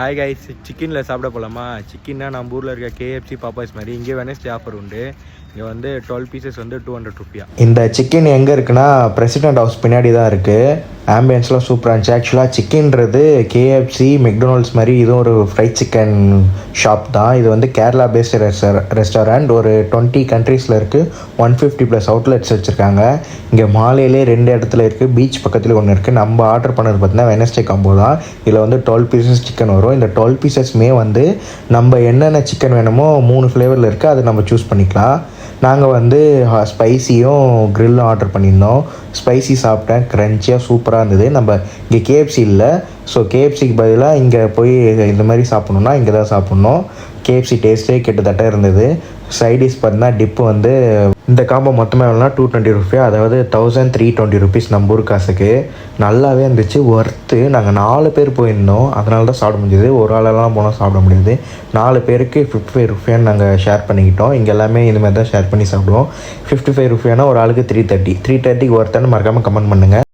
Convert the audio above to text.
Hi guys, சிக்கனில் சாப்பிட போகலாமா? சிக்கன்னா நம்ம ஊரில் இருக்க கேஎஃப்சி பாப்பாஸ் மாதிரி இங்கே வெனஸ்டே ஆஃபர் உண்டு. இங்கே வந்து 12 பீசஸ் வந்து 200 ருப்பியா. இந்த சிக்கன் எங்கே இருக்குன்னா பிரசிடென்ட் ஹவுஸ் பின்னாடி தான் இருக்குது. ஆம்பியன்ஸ்லாம் சூப்பராக இருந்துச்சு. ஆக்சுவலாக சிக்கன்றது கேஎஃப்சி மெக்டொனால்ட்ஸ் மாதிரி இதுவும் ஒரு ஃப்ரைட் சிக்கன் ஷாப் தான். இது வந்து கேரளா பேஸ்டு ரெஸ்டாரண்ட். ஒரு 20 கண்ட்ரீஸில் இருக்குது. 150+ அவுட்லெட்ஸ் வச்சுருக்காங்க. இங்கே மாலையிலே 2 இடத்துல இருக்குது. பீச் பக்கத்தில் ஒன்று இருக்குது. நம்ம ஆர்டர் பண்ணது பார்த்தீங்கன்னா வெனஸ்டே காம்போ தான். இதில் வந்து 12 பீசஸ் சிக்கன் வரும். இந்த 12 பீசஸ்மே வந்து நம்ம என்னென்ன சிக்கன் வேணுமோ 3 ஃப்ளேவரில் இருக்குது. அதை நம்ம சூஸ் பண்ணிக்கலாம். நாங்கள் வந்து ஸ்பைசியும் க்ரில்லும் ஆர்டர் பண்ணியிருந்தோம். ஸ்பைசி சாப்பிட்டேன், க்ரன்ச்சியாக சூப்பராக இருந்தது. நம்ம இங்கே கேஎஃப்சி இல்லை, ஸோ கேஎஃப்சிக்கு பதிலாக இங்கே போய் இந்த மாதிரி சாப்பிட்ணுன்னா இங்கே தான் சாப்பிட்ணும். கேஎஃப்சி டேஸ்ட்டே கிட்டத்தட்ட இருந்தது. சைடிஷ் பார்த்தீங்கன்னா டிப்பு வந்து இந்த காம்போ மொத்தமாக எவ்வளோனா 220 ருப்பியா, அதாவது 1320 ருபீஸ் நம்ம ஊர் காசுக்கு. நல்லாவே இருந்துச்சு, ஒர்த்து. நாங்கள் 4 பேர் போயிருந்தோம், அதனால தான் சாப்பிட முடியுது. ஒரு ஆளெல்லாம் போனால் சாப்பிட முடியுது. 4 பேருக்கு 55 ருப்பியான்னு நாங்கள் ஷேர் பண்ணிக்கிட்டோம். இங்கே எல்லாமே இந்த மாதிரி தான் ஷேர் பண்ணி சாப்பிடுவோம். 55 ருப்பியானா ஒரு ஆளுக்கு 330 ஒர்த்தானு மறக்காமல் கமெண்ட் பண்ணுங்கள்.